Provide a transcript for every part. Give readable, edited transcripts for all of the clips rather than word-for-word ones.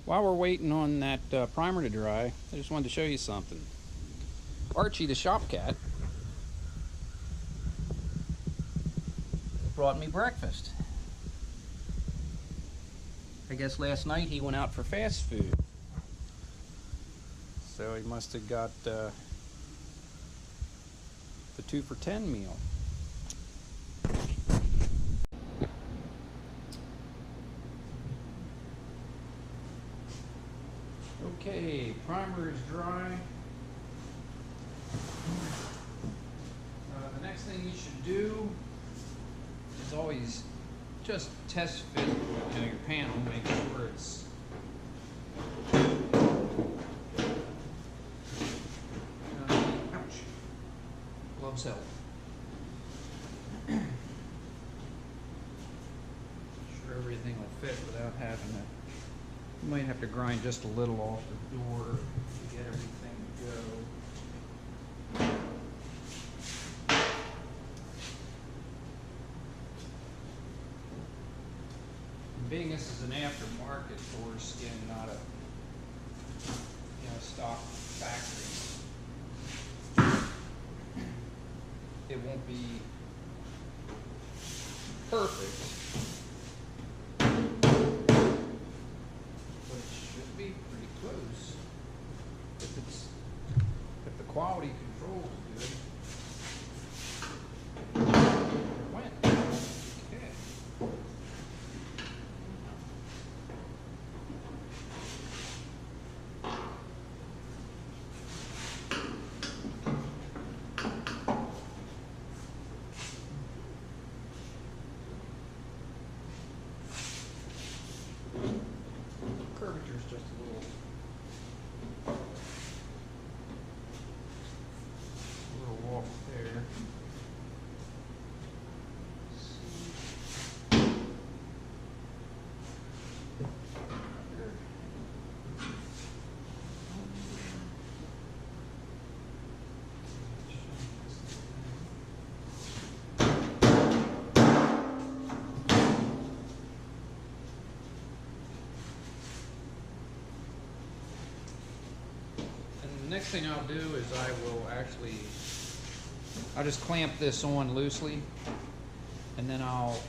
While we're waiting on that primer to dry, I just wanted to show you something. Archie the shop cat brought me breakfast. I guess last night he went out for fast food. So he must have got the 2 for $10 meal. Okay, primer is dry. The next thing you should do is always just test fit your panel, make sure it's ouch. Gloves help. Sure everything will fit without having to. You might have to grind just a little off the door to get everything to go. Being this is an aftermarket foreskin, not a stock factory, it won't be perfect. Be pretty close if the quality control is good. It went. Okay. Curvature's just a little off there. The next thing I'll do is I'll just clamp this on loosely, and then I'll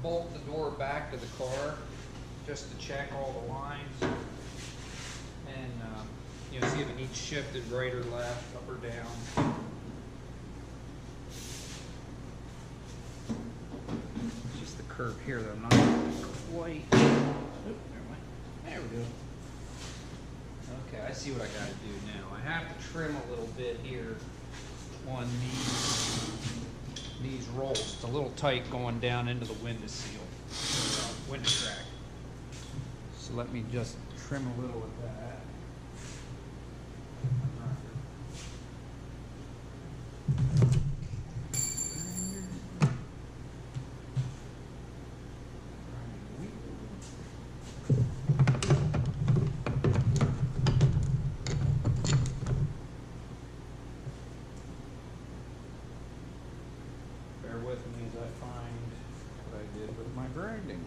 bolt the door back to the car just to check all the lines and see if it needs shifted right or left, up or down. It's just the curve here that I'm not quite. Oop, there we go. Okay, I see what I got to do now. I have to trim a little bit here on these rolls. It's a little tight going down into the window seal, window track. So let me just trim a little of that. Bear with me as I find what I did with my grinding wheel.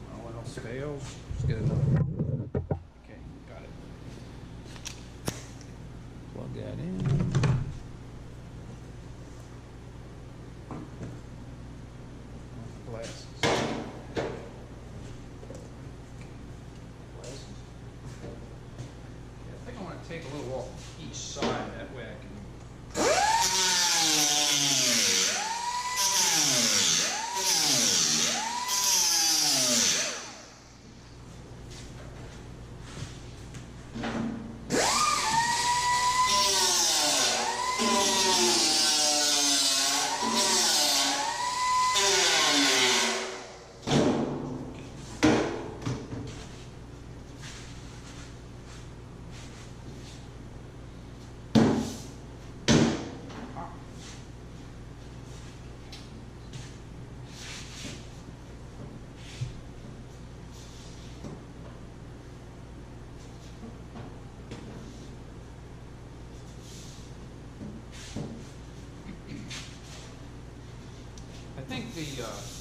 Well, what else fails? Let's get another. Okay, got it. Plug that in. Glasses. I think I want to take a little off each side, that way I can.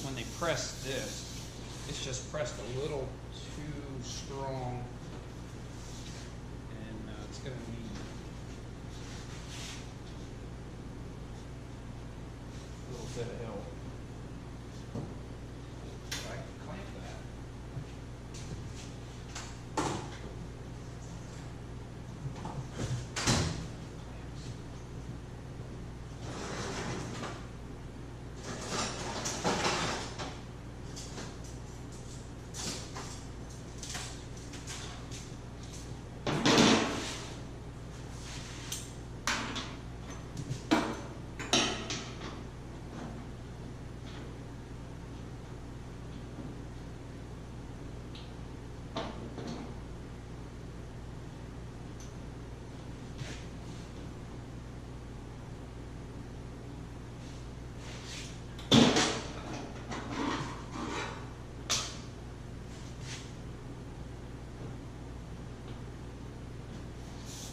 when they press this, it's just pressed a little too strong, and it's going to need a little bit of help. I can clamp that.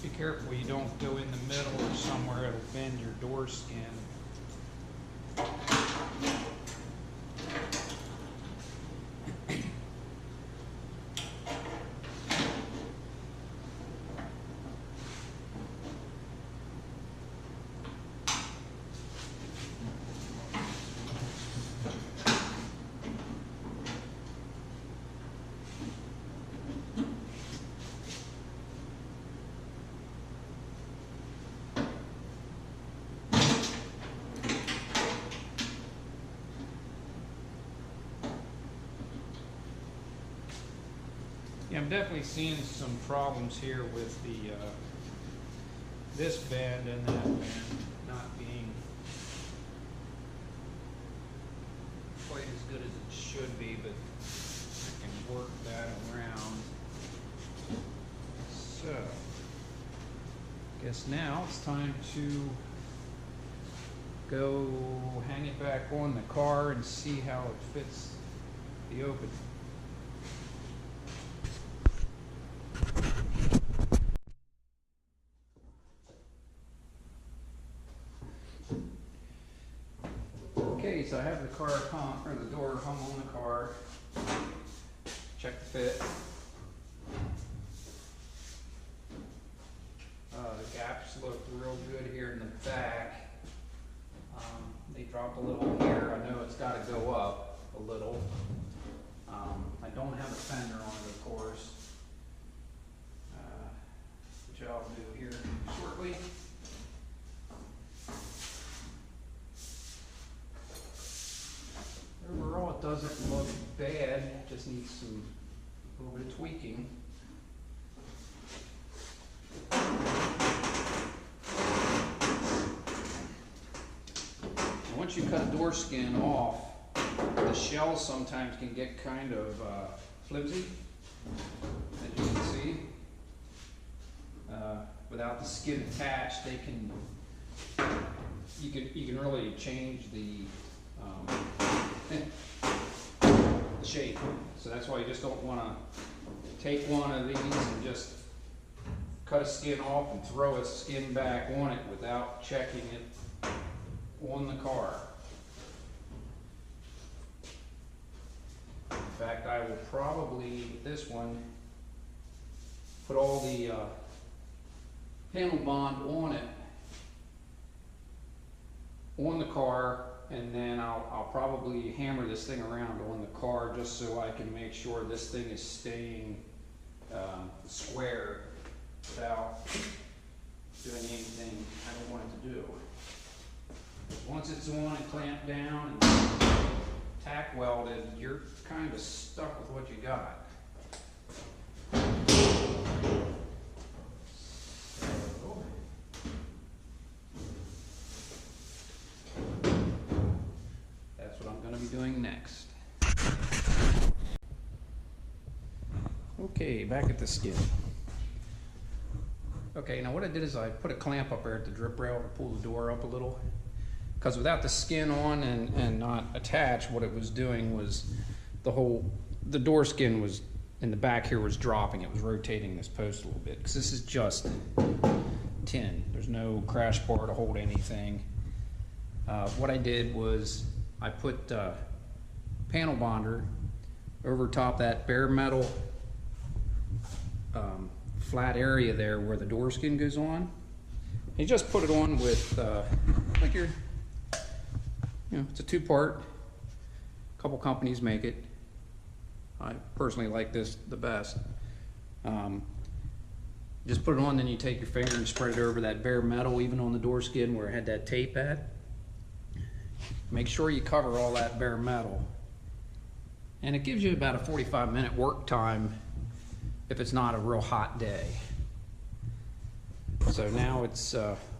Be careful you don't go in the middle or somewhere it'll bend your door skin. Yeah, I'm definitely seeing some problems here with the this bend and that bend not being quite as good as it should be, but I can work that around. So, I guess now it's time to go hang it back on the car and see how it fits the opening. Okay, so I have the car or the door hung on the car. Check the fit. The gaps look real good here in the back. They drop a little here. I know it's got to go up a little. I don't have a fender on it, of course, which I'll do here shortly. Overall, it doesn't look bad. It just needs a little bit of tweaking. Once you cut a door skin off, the shell sometimes can get kind of flimsy, as you can see. Without the skin attached, they can. You can really change the shape. So that's why you just don't want to take one of these and just cut a skin off and throw a skin back on it without checking it on the car. In fact, I will probably, with this one, put all the panel bond on it, on the car, and then I'll probably hammer this thing around on the car just so I can make sure this thing is staying square without doing anything I don't want it to do. Once it's on and clamped down and tack welded, you're kind of stuck with what you got. That's what I'm going to be doing next. Okay, back at the skin. Okay, now what I did is I put a clamp up there at the drip rail to pull the door up a little. Because without the skin on and not attached, what it was doing was the door skin was in the back here was dropping. It was rotating this post a little bit because this is just tin. There's no crash bar to hold anything. What I did was I put panel bonder over top that bare metal flat area there where the door skin goes on. You just put it on with like your, it's a 2-part. A couple companies make it. I personally like this the best. Just put it on, then you take your finger and spread it over that bare metal, even on the door skin where it had that tape at. Make sure you cover all that bare metal. And it gives you about a 45-minute work time if it's not a real hot day. So now it's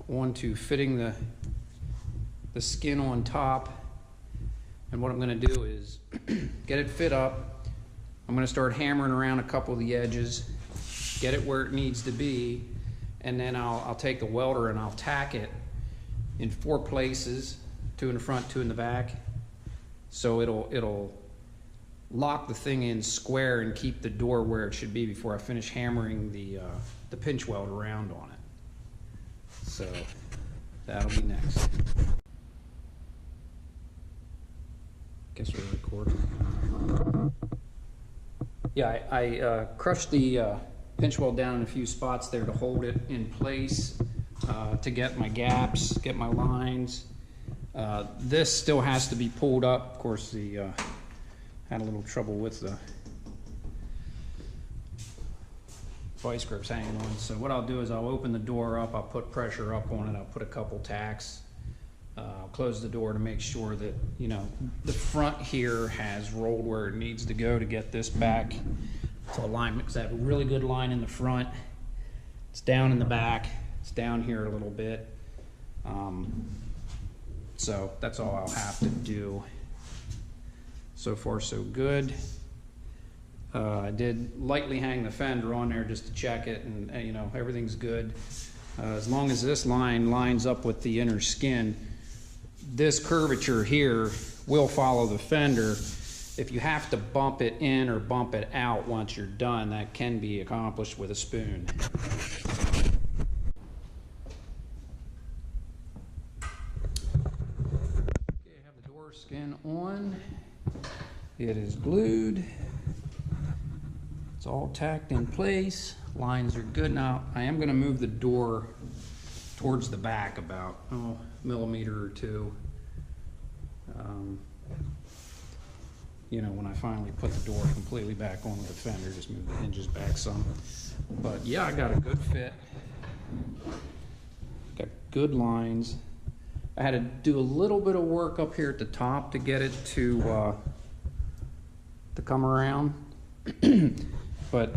on to fitting the skin on top. And what I'm going to do is get it fit up. I'm going to start hammering around a couple of the edges, get it where it needs to be, and then I'll take the welder and I'll tack it in 4 places, 2 in the front, 2 in the back, so it'll lock the thing in square and keep the door where it should be before I finish hammering the pinch weld around on it. So that'll be next. Guess we're recording. Yeah, I crushed the pinch weld down in a few spots there to hold it in place, to get my gaps, get my lines. This still has to be pulled up. Of course, had a little trouble with the vice grips hanging on. So what I'll do is I'll open the door up, I'll put pressure up on it, I'll put a couple tacks, I'll close the door to make sure that, the front here has rolled where it needs to go to get this back to alignment, because I have a really good line in the front. It's down in the back, it's down here a little bit. So that's all I'll have to do. So far so good. I did lightly hang the fender on there just to check it, and everything's good. As long as this line lines up with the inner skin, this curvature here will follow the fender. If you have to bump it in or bump it out once you're done, that can be accomplished with a spoon. Okay, I have the door skin on. It is glued. It's all tacked in place. Lines are good. Now, I am going to move the door towards the back about a millimeter or 2. When I finally put the door completely back on with the fender, just move the hinges back some. But yeah, I got a good fit. Got good lines. I had to do a little bit of work up here at the top to get it to come around. But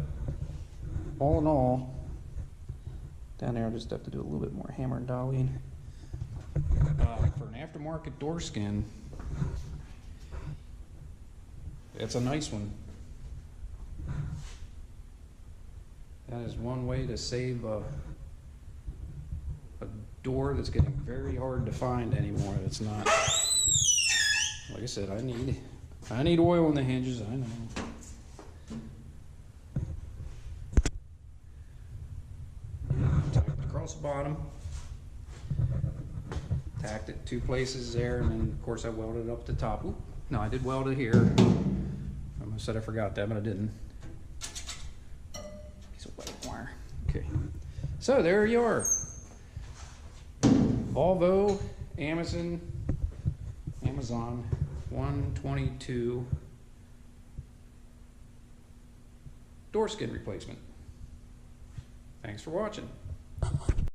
all in all, down there I just have to do a little bit more hammer and dollying. For an aftermarket door skin, it's a nice one. That is one way to save a door that's getting very hard to find anymore. It's not, like I said, I need oil in the hinges, I know. Tacked across the bottom, tacked it 2 places there, and then of course I welded it up the top. Oop, no, I did weld it here. I almost said I forgot that, but I didn't. Piece of white wire. Okay, so there you are. Volvo Amazon 122 door skin replacement. Thanks for watching.